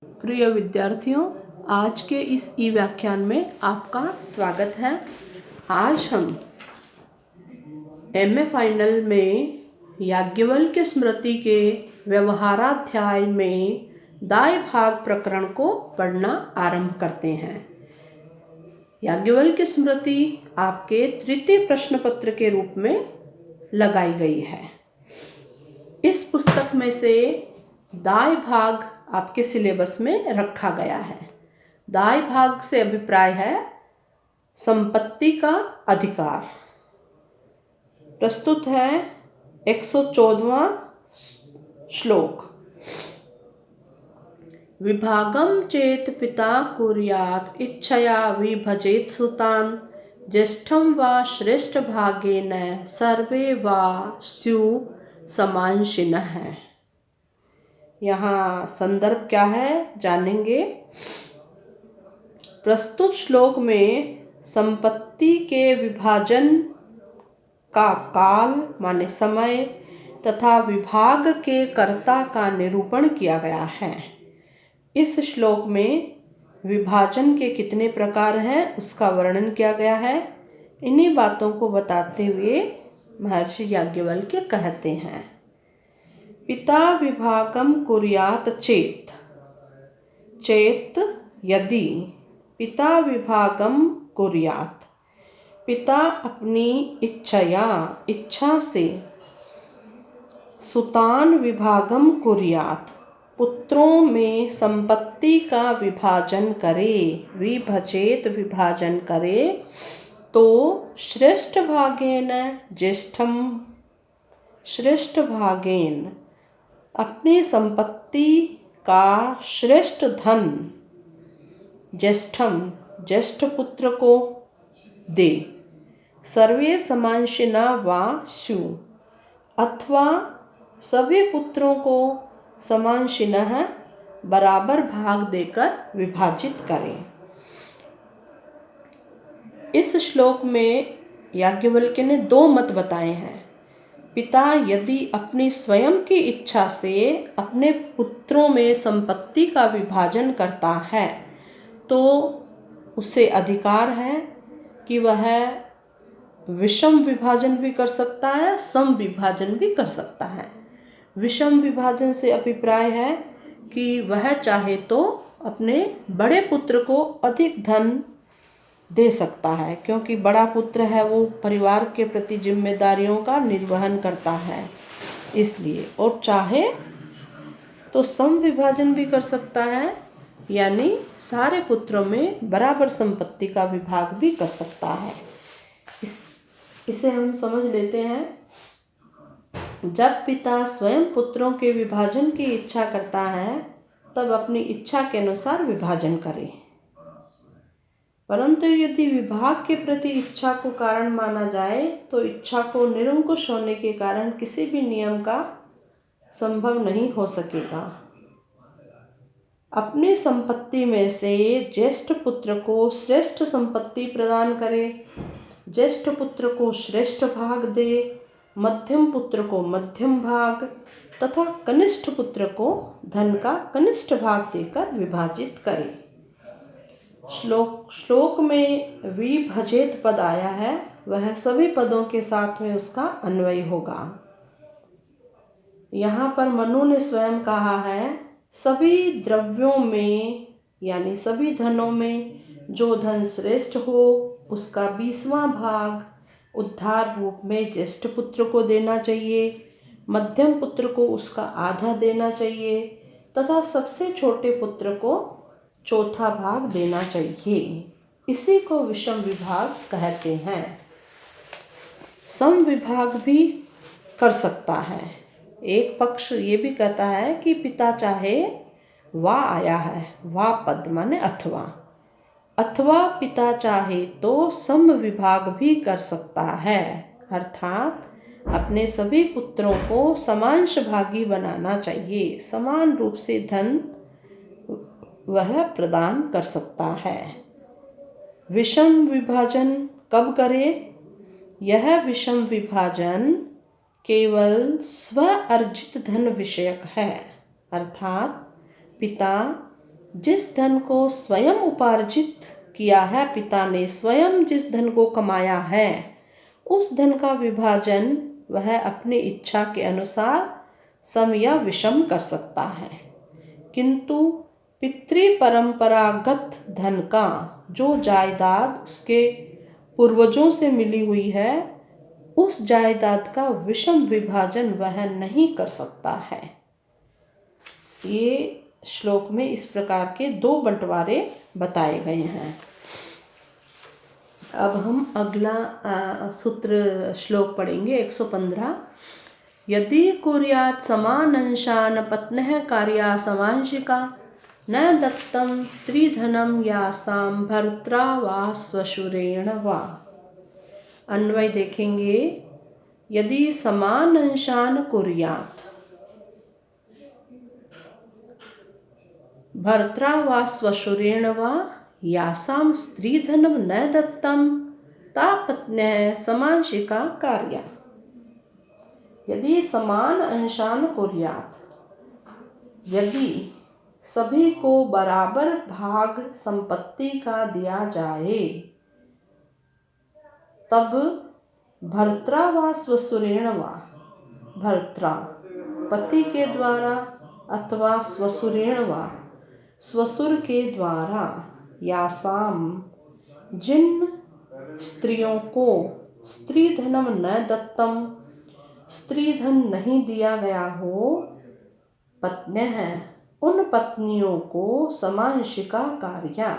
प्रिय विद्यार्थियों, आज के इस ई व्याख्यान में आपका स्वागत है। आज हम एमए फाइनल में याज्ञवल्क्य स्मृति के व्यवहाराध्याय में दाय भाग प्रकरण को पढ़ना आरंभ करते हैं। याज्ञवल्क्य स्मृति आपके तृतीय प्रश्न पत्र के रूप में लगाई गई है। इस पुस्तक में से दाय भाग आपके सिलेबस में रखा गया है। दाय भाग से अभिप्राय है संपत्ति का अधिकार। प्रस्तुत है 114वां श्लोक। विभागम चेत पिता कुर्यात् इच्छया विभजेत् सुतान् ज्येष्ठं वा श्रेष्ठ भागेन सर्वे वा स्युः समांशिनः। यहाँ संदर्भ क्या है जानेंगे। प्रस्तुत श्लोक में संपत्ति के विभाजन का काल माने समय तथा विभाग के कर्ता का निरूपण किया गया है। इस श्लोक में विभाजन के कितने प्रकार हैं उसका वर्णन किया गया है। इन्हीं बातों को बताते हुए महर्षि याज्ञवल्क्य कहते हैं, पिता विभागम कुर्यात् चेत। चेत यदि पिता विभागम कुर्यात्, पिता अपनी इच्छा से सुतान विभागम कुर्यात्, पुत्रों में संपत्ति का विभाजन करे, विभजेत विभाजन करे, तो श्रेष्ठ भागेन ज्येष्ठम, श्रेष्ठ भागेन अपनी संपत्ति का श्रेष्ठ धन ज्येष्ठम, ज्येष्ठ पुत्र को दे। सर्वे समांशिना वा स्युः, अथवा सभी पुत्रों को समांशिनः बराबर भाग देकर विभाजित करें। इस श्लोक में याज्ञवल्क्य ने दो मत बताए हैं। पिता यदि अपनी स्वयं की इच्छा से अपने पुत्रों में संपत्ति का विभाजन करता है तो उसे अधिकार है कि वह विषम विभाजन भी कर सकता है, सम विभाजन भी कर सकता है। विषम विभाजन से अभिप्राय है कि वह चाहे तो अपने बड़े पुत्र को अधिक धन दे सकता है, क्योंकि बड़ा पुत्र है वो परिवार के प्रति जिम्मेदारियों का निर्वहन करता है इसलिए। और चाहे तो सम विभाजन भी कर सकता है, यानी सारे पुत्रों में बराबर संपत्ति का विभाग भी कर सकता है। इसे हम समझ लेते हैं। जब पिता स्वयं पुत्रों के विभाजन की इच्छा करता है तब अपनी इच्छा के अनुसार विभाजन करे, परंतु यदि विभाग के प्रति इच्छा को कारण माना जाए तो इच्छा को निरंकुश होने के कारण किसी भी नियम का संभव नहीं हो सकेगा। अपनी संपत्ति में से ज्येष्ठ पुत्र को श्रेष्ठ संपत्ति प्रदान करे, ज्येष्ठ पुत्र को श्रेष्ठ भाग दे, मध्यम पुत्र को मध्यम भाग तथा कनिष्ठ पुत्र को धन का कनिष्ठ भाग देकर विभाजित करे। श्लोक में विभजेत पद आया है, वह सभी पदों के साथ में उसका अन्वय होगा। यहाँ पर मनु ने स्वयं कहा है, सभी द्रव्यों में यानी सभी धनों में जो धन श्रेष्ठ हो उसका 20वां भाग उद्धार रूप में ज्येष्ठ पुत्र को देना चाहिए, मध्यम पुत्र को उसका आधा देना चाहिए तथा सबसे छोटे पुत्र को चौथा भाग देना चाहिए। इसी को विषम विभाग कहते हैं। सम विभाग भी कर सकता है। एक पक्ष ये भी कहता है कि पिता चाहे, वा आया है, वा पद माने अथवा पिता चाहे तो सम विभाग भी कर सकता है, अर्थात अपने सभी पुत्रों को समांश भागी बनाना चाहिए, समान रूप से धन वह प्रदान कर सकता है। विषम विभाजन कब करे? यह विषम विभाजन केवल स्व अर्जित धन विषयक है, अर्थात पिता जिस धन को स्वयं उपार्जित किया है, पिता ने स्वयं जिस धन को कमाया है, उस धन का विभाजन वह अपनी इच्छा के अनुसार सम या विषम कर सकता है। किंतु पितृ परंपरागत धन का जो जायदाद उसके पूर्वजों से मिली हुई है, उस जायदाद का विषम विभाजन वह नहीं कर सकता है। ये श्लोक में इस प्रकार के 2 बंटवारे बताए गए हैं। अब हम अगला सूत्र श्लोक पढ़ेंगे 115। यदि कुर्यात् समानंशान् पत्न्यः कार्या समांशिका न दत्तं स्त्रीधनं यासां भर्त्रा वा स्वशुरेण वा। अन्वय देखेंगे। यदि समान अंशान कुर्यात्, भर्त्रा वा स्वशुरेण वा यासां स्त्रीधनं न दत्तं ता पत्न्यः समांशिका कार्या। यदि समान अंशान कुर्यात्, यदि सभी को बराबर भाग संपत्ति का दिया जाए, तब भर्त्रा व स्वसुरेण वा, भर्त्रा पति के द्वारा अथवा स्वसुरेण वा स्वसुर के द्वारा, यासाम जिन स्त्रियों को स्त्री धनम न दत्तम, स्त्री धन नहीं दिया गया हो, पत्न्यः उन पत्नियों को समांशिका कार्या,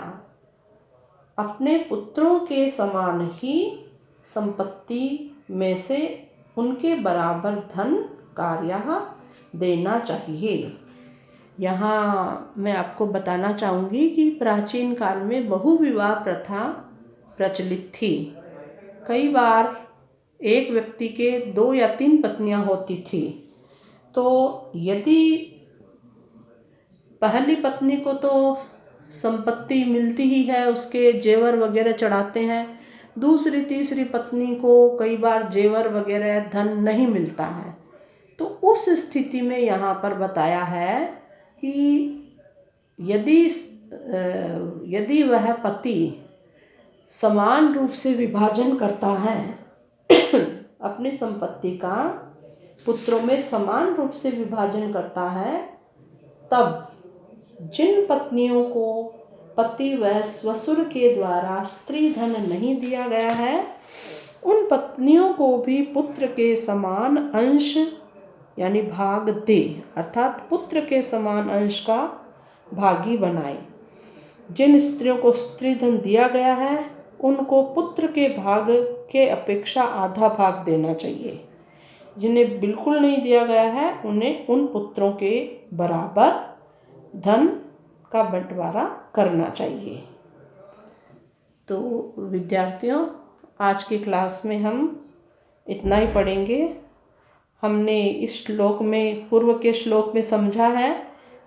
अपने पुत्रों के समान ही संपत्ति में से उनके बराबर धन कार्य देना चाहिए। यहाँ मैं आपको बताना चाहूँगी कि प्राचीन काल में बहुविवाह प्रथा प्रचलित थी। कई बार एक व्यक्ति के 2 या 3 पत्नियाँ होती थी। तो यदि पहली पत्नी को तो संपत्ति मिलती ही है, उसके जेवर वगैरह चढ़ाते हैं, दूसरी तीसरी पत्नी को कई बार जेवर वगैरह धन नहीं मिलता है। तो उस स्थिति में यहाँ पर बताया है कि यदि वह पति समान रूप से विभाजन करता है अपनी संपत्ति का, पुत्रों में समान रूप से विभाजन करता है, तब जिन पत्नियों को पति व स्वसुर के द्वारा स्त्री धन नहीं दिया गया है, उन पत्नियों को भी पुत्र के समान अंश यानी भाग दे, अर्थात पुत्र के समान अंश का भागी बनाए। जिन स्त्रियों को स्त्री धन दिया गया है, उनको पुत्र के भाग के अपेक्षा आधा भाग देना चाहिए। जिन्हें बिल्कुल नहीं दिया गया है, उन्हें उन पुत्रों के बराबर धन का बंटवारा करना चाहिए। तो विद्यार्थियों, आज की क्लास में हम इतना ही पढ़ेंगे। हमने इस श्लोक में, पूर्व के श्लोक में समझा है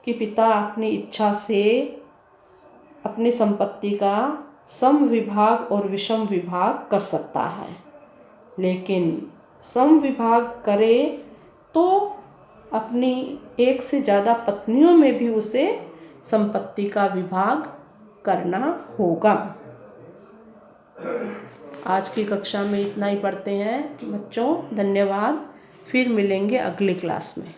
कि पिता अपनी इच्छा से अपनी संपत्ति का सम विभाग और विषम विभाग कर सकता है, लेकिन सम विभाग करे तो अपनी एक से ज़्यादा पत्नियों में भी उसे संपत्ति का विभाग करना होगा। आज की कक्षा में इतना ही पढ़ते हैं बच्चों। धन्यवाद। फिर मिलेंगे अगली क्लास में।